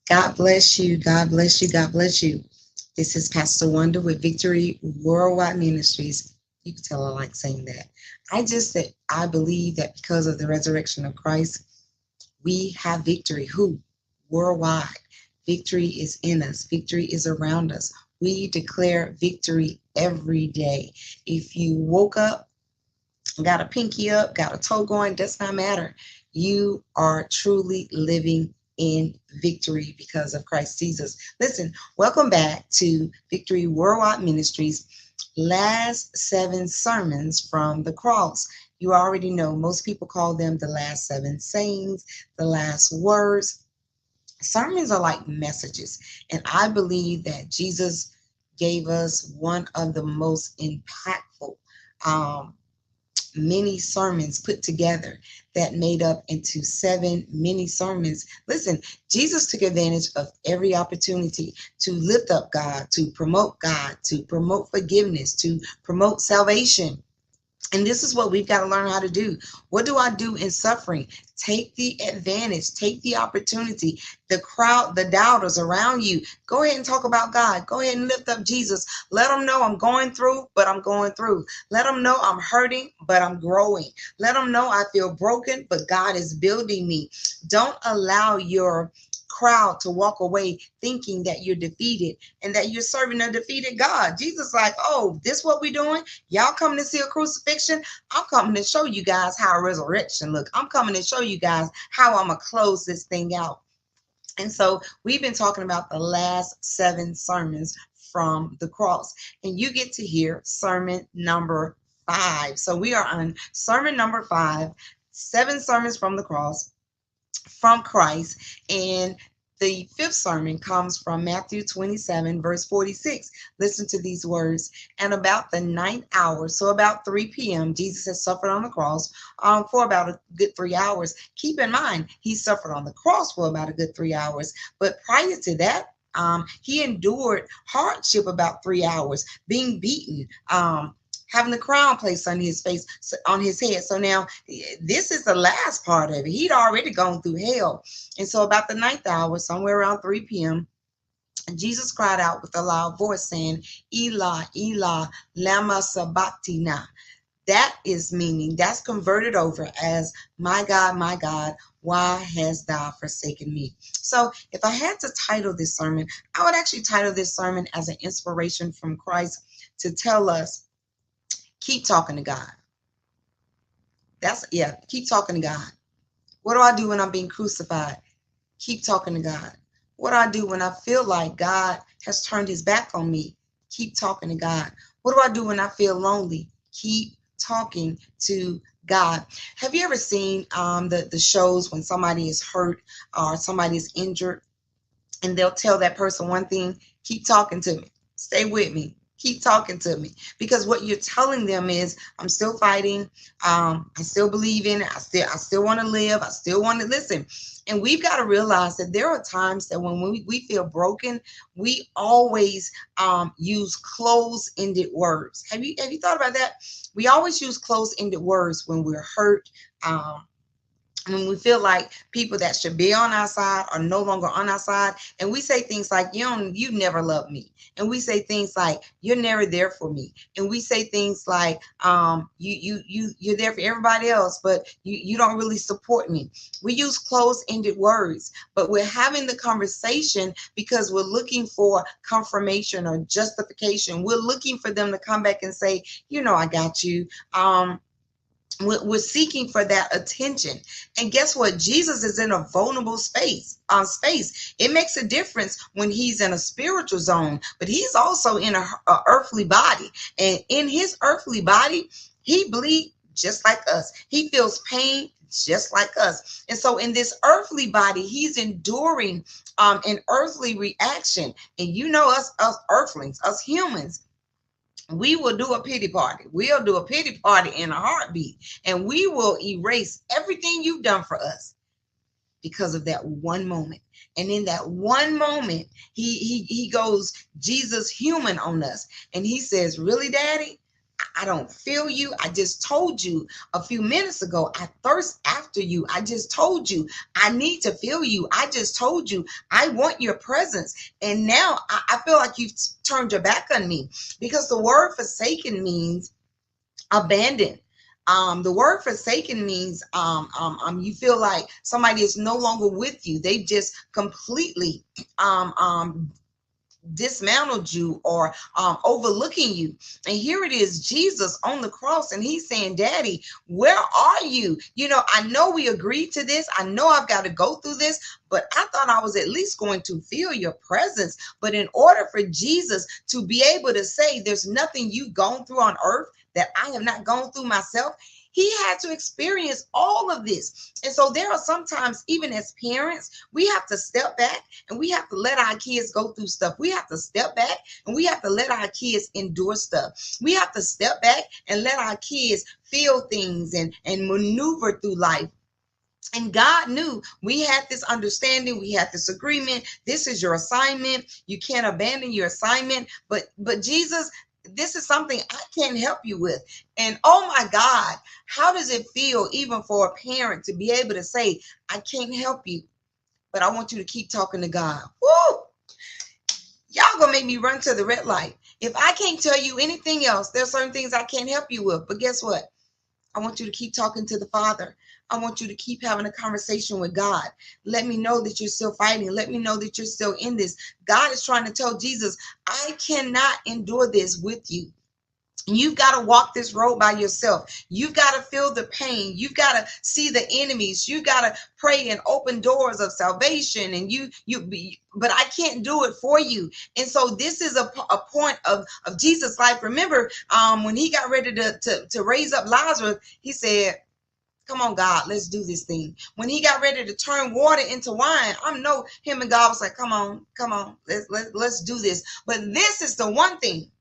God bless you. God bless you. God bless you. This is Pastor Wonder with Victory Worldwide Ministries. You can tell I like saying that. I believe that because of the resurrection of Christ, we have victory. Who? Worldwide. Victory is in us. Victory is around us. We declare victory every day. If you woke up, got a pinky up, got a toe going, does not matter. You are truly living in victory because of Christ Jesus. Listen, welcome back to Victory Worldwide Ministries. Last 7 sermons from the cross. You already know most people call them the last 7 sayings, the last words. Sermons are like messages, and I believe that Jesus gave us one of the most impactful mini sermons put together that made up into 7 mini sermons. Listen, Jesus took advantage of every opportunity to lift up God, to promote forgiveness, to promote salvation. And this is what we've got to learn how to do. What do I do in suffering? Take the advantage, take the opportunity. The crowd, the doubters around you, go ahead and talk about God. Go ahead and lift up Jesus. Let them know I'm going through, but I'm going through. Let them know I'm hurting, but I'm growing. Let them know I feel broken, but God is building me. Don't allow your crowd to walk away thinking that you're defeated and that you're serving a defeated God. Jesus like, oh, this what we doing? Y'all coming to see a crucifixion? I'm coming to show you guys how a resurrection look. I'm coming to show you guys how I'm going to close this thing out. And so we've been talking about the last 7 sermons from the cross. And you get to hear sermon number 5. So we are on sermon number 5, 7 sermons from the cross, from Christ. And the 5th sermon comes from Matthew 27, verse 46. Listen to these words. And about the 9th hour, so about 3 p.m., Jesus has suffered on the cross for about a good 3 hours. Keep in mind, he suffered on the cross for about a good 3 hours. But prior to that, he endured hardship about 3 hours, being beaten, having the crown placed on his face, on his head. So now this is the last part of it. He'd already gone through hell. And so about the 9th hour, somewhere around 3 p.m., Jesus cried out with a loud voice saying, Eli, Eli, lama sabachthani. That is meaning, that's converted over as, my God, why hast thou forsaken me? So if I had to title this sermon, I would actually title this sermon as an inspiration from Christ to tell us, keep talking to God. Keep talking to God. What do I do when I'm being crucified? Keep talking to God. What do I do when I feel like God has turned his back on me? Keep talking to God. What do I do when I feel lonely? Keep talking to God. Have you ever seen the shows when somebody is hurt or somebody is injured and they'll tell that person one thing, keep talking to me, stay with me, keep talking to me, because what you're telling them is, I'm still fighting, I still believe in it, I still want to live, I still want to listen. And we've got to realize that there are times that when we feel broken, we always use closed-ended words. Have you thought about that? We always use closed-ended words when we're hurt, when we feel like people that should be on our side are no longer on our side. And we say things like, you never loved me. And we say things like, you're never there for me. And we say things like, you're there for everybody else, but you don't really support me. We use closed-ended words, but we're having the conversation because we're looking for confirmation or justification. We're looking for them to come back and say, I got you. We're seeking for that attention. And guess what? Jesus is in a vulnerable space. It makes a difference when he's in a spiritual zone, but he's also in a earthly body. And in his earthly body, he bleeds just like us. He feels pain just like us. And so in this earthly body, he's enduring an earthly reaction. And us earthlings, us humans, we will do a pity party. We'll do a pity party in a heartbeat, and we will erase everything you've done for us because of that one moment. And in that one moment, he goes Jesus human on us, and he says, "Really, Daddy? I don't feel you. I just told you a few minutes ago, I thirst after you. I just told you, I need to feel you. I just told you, I want your presence. And now I feel like you've turned your back on me, because the word forsaken means abandoned. The word forsaken means you feel like somebody is no longer with you. They just completely dismantled you, or overlooking you. And here it is, Jesus on the cross, and he's saying, Daddy, where are you? I know we agreed to this. I know I've got to go through this, but I thought I was at least going to feel your presence. But in order for Jesus to be able to say, there's nothing you've gone through on earth that I have not gone through myself, he had to experience all of this. And so there are sometimes, even as parents, we have to step back and we have to let our kids go through stuff. We have to step back and we have to let our kids endure stuff. We have to step back and let our kids feel things and maneuver through life. And God knew we had this understanding, we had this agreement. This is your assignment. You can't abandon your assignment. But Jesus, this is something I can't help you with. And oh my God, how does it feel even for a parent to be able to say, I can't help you, but I want you to keep talking to God? Woo! Y'all gonna make me run to the red light. If I can't tell you anything else, there's certain things I can't help you with. But guess what? I want you to keep talking to the Father. I want you to keep having a conversation with God. Let me know that you're still fighting. Let me know that you're still in this. God is trying to tell Jesus, I cannot endure this with you. You've got to walk this road by yourself. You've got to feel the pain. You've got to see the enemies. You got to pray and open doors of salvation. And but I can't do it for you. And so this is a point of Jesus' life. Remember, when he got ready to raise up Lazarus, he said, come on, God, let's do this thing. When he got ready to turn water into wine, I know him and God was like, come on, let's do this. But this is the one thing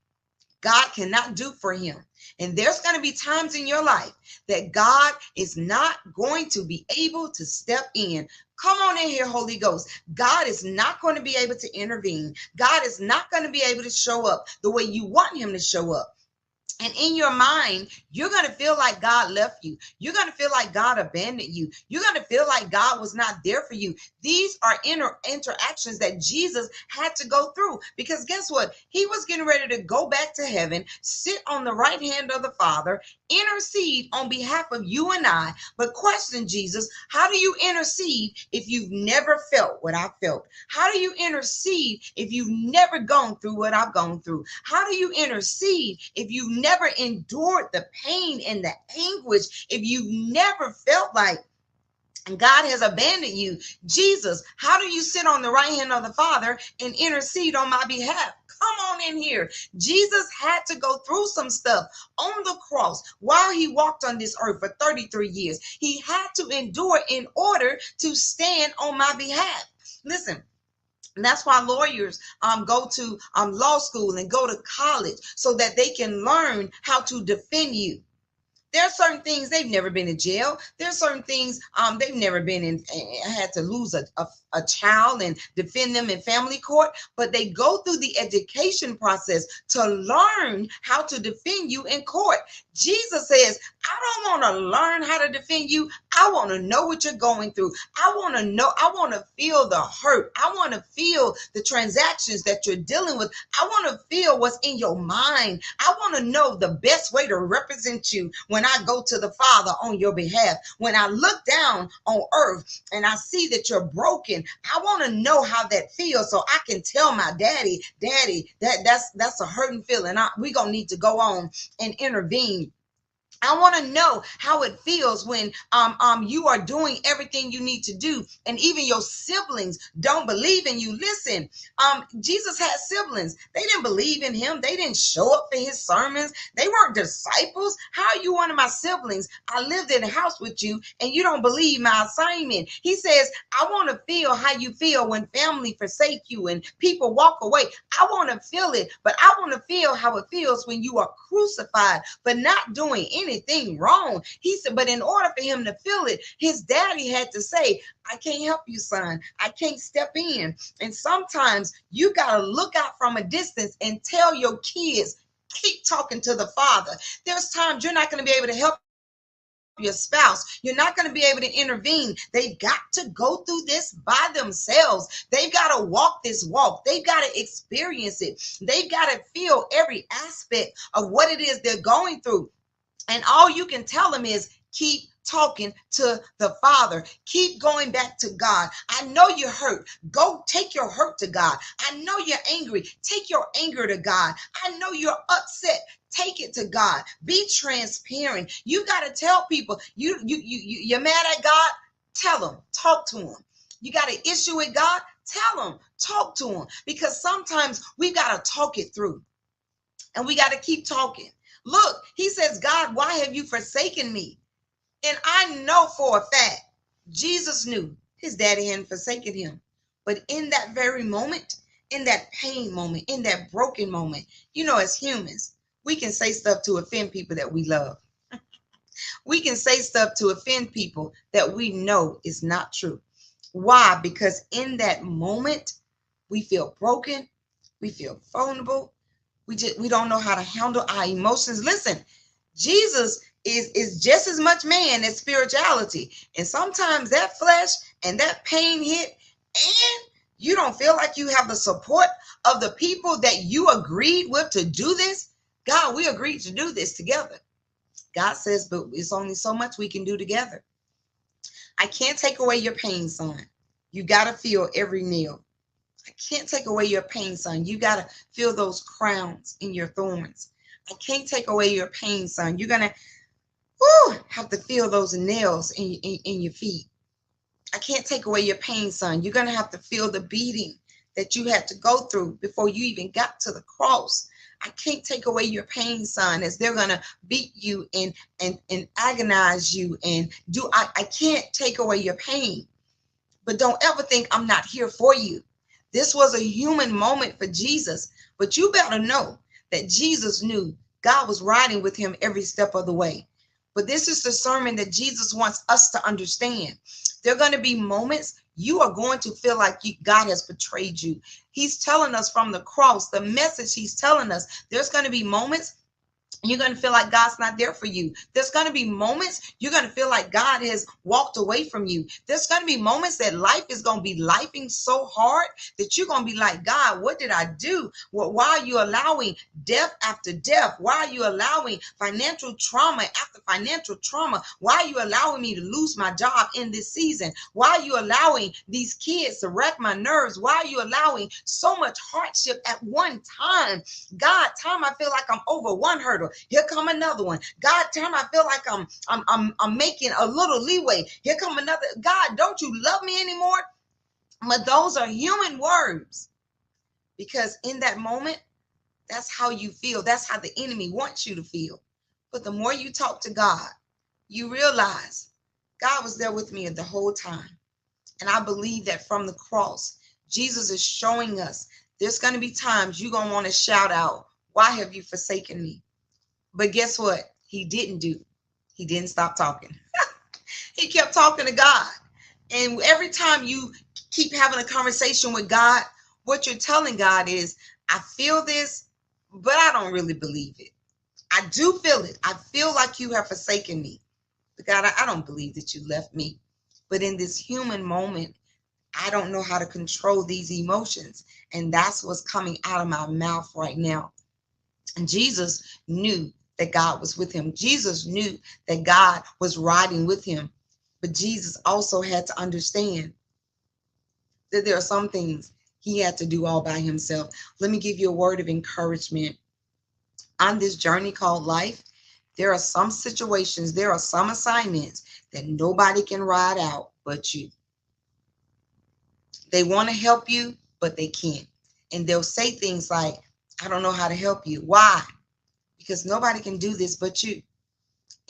God cannot do for him. And there's going to be times in your life that God is not going to be able to step in. Come on in here, Holy Ghost. God is not going to be able to intervene. God is not going to be able to show up the way you want him to show up. And in your mind, you're going to feel like God left you. You're going to feel like God abandoned you. You're going to feel like God was not there for you. These are interactions that Jesus had to go through, because guess what? He was getting ready to go back to heaven, sit on the right hand of the Father, intercede on behalf of you and I. But question, Jesus, how do you intercede if you've never felt what I felt? How do you intercede if you've never gone through what I've gone through? How do you intercede if you've never endured the pain and the anguish, if you've never felt like God has abandoned you? Jesus, how do you sit on the right hand of the Father and intercede on my behalf? Come on in here. Jesus had to go through some stuff on the cross while he walked on this earth for 33 years. He had to endure in order to stand on my behalf. Listen. And that's why lawyers go to law school and go to college, so that they can learn how to defend you. There are certain things they've never been in jail. There are certain things they've never been in, had to lose a child and defend them in family court. But they go through the education process to learn how to defend you in court. Jesus says, I don't want to learn how to defend you. I want to know what you're going through. I want to know. I want to feel the hurt. I want to feel the transactions that you're dealing with. I want to feel what's in your mind. I want to know the best way to represent you when I go to the Father on your behalf. When I look down on earth and I see that you're broken, I want to know how that feels, so I can tell my daddy, that's a hurting feeling. We're going to need to go on and intervene. I want to know how it feels when you are doing everything you need to do, and even your siblings don't believe in you. Listen, Jesus had siblings. They didn't believe in him. They didn't show up for his sermons. They weren't disciples. How are you one of my siblings? I lived in a house with you, and you don't believe my assignment. He says, I want to feel how you feel when family forsake you and people walk away. I want to feel it, but I want to feel how it feels when you are crucified for not doing anything wrong. He said, but in order for him to feel it, his daddy had to say, I can't help you, son. I can't step in. And sometimes you got to look out from a distance and tell your kids, Keep talking to the Father. There's times you're not going to be able to help your spouse. You're not going to be able to intervene. They've got to go through this by themselves. They've got to walk this walk. They've got to experience it. They've got to feel every aspect of what it is they're going through. And all you can tell them is keep talking to the Father. Keep going back to God. I know you're hurt. Go take your hurt to God. I know you're angry. Take your anger to God. I know you're upset. Take it to God. Be transparent. You got to tell people you're mad at God. Tell them. Talk to them. You got an issue with God. Tell them. Talk to them. Because sometimes we got to talk it through. And we got to keep talking. Look, he says, God, why have you forsaken me? And I know for a fact, Jesus knew his daddy hadn't forsaken him. But in that very moment, in that pain moment, in that broken moment, as humans, we can say stuff to offend people that we love. We can say stuff to offend people that we know is not true. Why? Because in that moment, we feel broken. We feel vulnerable. We don't know how to handle our emotions. Listen, Jesus is just as much man as spirituality. And sometimes that flesh and that pain hit, and you don't feel like you have the support of the people that you agreed with to do this. God, we agreed to do this together. God says, but it's only so much we can do together. I can't take away your pain, son. You got to feel every nail. I can't take away your pain, son. You got to feel those crowns in your thorns. I can't take away your pain, son. You're going to have to feel those nails in your feet. I can't take away your pain, son. You're going to have to feel the beating that you had to go through before you even got to the cross. I can't take away your pain, son, as they're going to beat you and agonize you and do. I can't take away your pain. But don't ever think I'm not here for you. This was a human moment for Jesus, but you better know that Jesus knew God was riding with him every step of the way. But this is the sermon that Jesus wants us to understand. There are going to be moments you are going to feel like God has betrayed you. He's telling us from the cross, the message he's telling us, there's going to be moments you're going to feel like God's not there for you. There's going to be moments you're going to feel like God has walked away from you. There's going to be moments that life is going to be lifing so hard that you're going to be like, God, what did I do? Well, why are you allowing death after death? Why are you allowing financial trauma after financial trauma? Why are you allowing me to lose my job in this season? Why are you allowing these kids to wreck my nerves? Why are you allowing so much hardship at one time? God, time I feel like I'm over one hurdle. Here come another one. God, time I feel like I'm making a little leeway. Here come another. God, don't you love me anymore? But those are human words, because in that moment, that's how you feel. That's how the enemy wants you to feel. But the more you talk to God, you realize God was there with me the whole time. And I believe that from the cross, Jesus is showing us there's going to be times you're going to want to shout out, why have you forsaken me? But guess what? He didn't do. He didn't stop talking. He kept talking to God. And every time you keep having a conversation with God, what you're telling God is, I feel this, but I don't really believe it. I do feel it. I feel like you have forsaken me. But God, I don't believe that you left me. But in this human moment, I don't know how to control these emotions. And that's what's coming out of my mouth right now. And Jesus knew that God was with him. Jesus knew that God was riding with him. But Jesus also had to understand that there are some things he had to do all by himself. Let me give you a word of encouragement. On this journey called life, there are some situations, there are some assignments that nobody can ride out but you. They want to help you, but they can't. And they'll say things like, I don't know how to help you. Why? Because nobody can do this but you.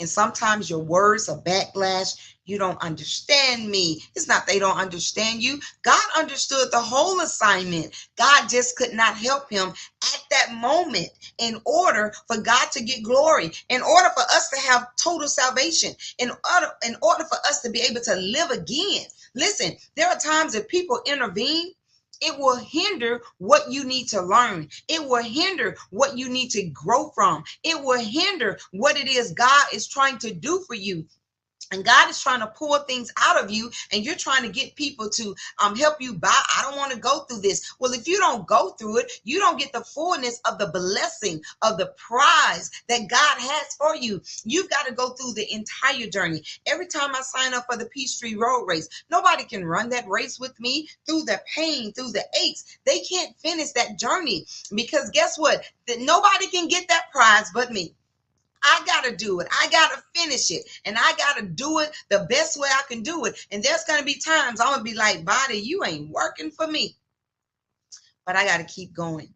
And sometimes your words are backlash. You don't understand me. It's not they don't understand you. God understood the whole assignment. God just could not help him at that moment in order for God to get glory, in order for us to have total salvation, in order for us to be able to live again. Listen, there are times that people intervene It will hinder what you need to learn. It will hinder what you need to grow from. It will hinder what it is God is trying to do for you. And God is trying to pull things out of you, and you're trying to get people to help you buy. I don't want to go through this. Well, if you don't go through it, you don't get the fullness of the blessing of the prize that God has for you. You've got to go through the entire journey. Every time I sign up for the Peachtree Road Race, nobody can run that race with me through the pain, through the aches. They can't finish that journey, because guess what? That nobody can get that prize but me. I got to do it. I got to finish it. And I got to do it the best way I can do it. And there's going to be times I'm going to be like, body, you ain't working for me. But I got to keep going.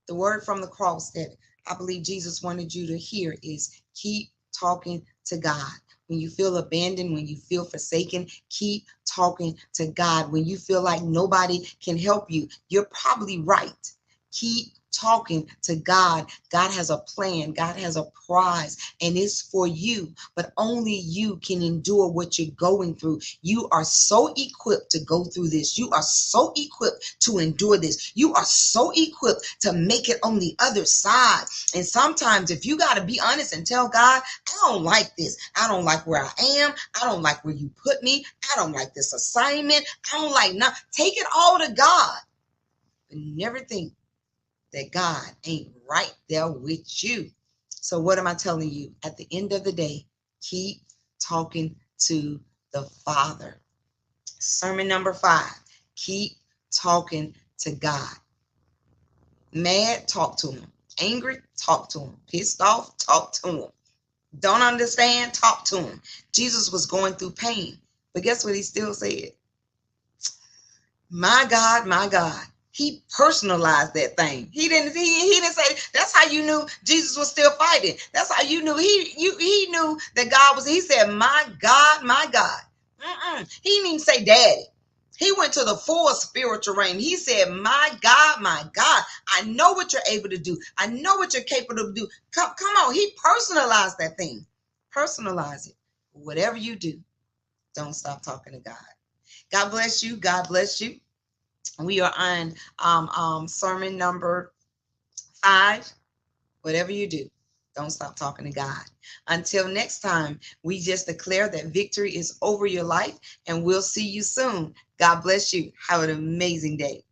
The word from the cross that I believe Jesus wanted you to hear is keep talking to God. When you feel abandoned, when you feel forsaken, keep talking to God. When you feel like nobody can help you, you're probably right. Keep talking to God. God has a plan. God has a prize, and it's for you, but only you can endure what you're going through. You are so equipped to go through this. You are so equipped to endure this. You are so equipped to make it on the other side. And sometimes if you got to be honest and tell God, I don't like this. I don't like where I am. I don't like where you put me. I don't like this assignment. I don't like not. Take it all to God, but never think that God ain't right there with you. So what am I telling you? At the end of the day, keep talking to the Father. Sermon number 5, keep talking to God. Mad, talk to him. Angry, talk to him. Pissed off, talk to him. Don't understand, talk to him. Jesus was going through pain, but guess what he still said? My God, my God. He personalized that thing. He didn't say. That's how you knew Jesus was still fighting. That's how you knew he knew that God was. He said, "My God, my God." He didn't even say "Daddy." He went to the full spiritual realm. He said, "My God, my God, I know what you're able to do. I know what you're capable of do. Come on." He personalized that thing. Personalize it. Whatever you do, don't stop talking to God. God bless you. God bless you. We are on sermon number 5. Whatever you do, don't stop talking to God. Until next time, we just declare that victory is over your life, and we'll see you soon. God bless you. Have an amazing day.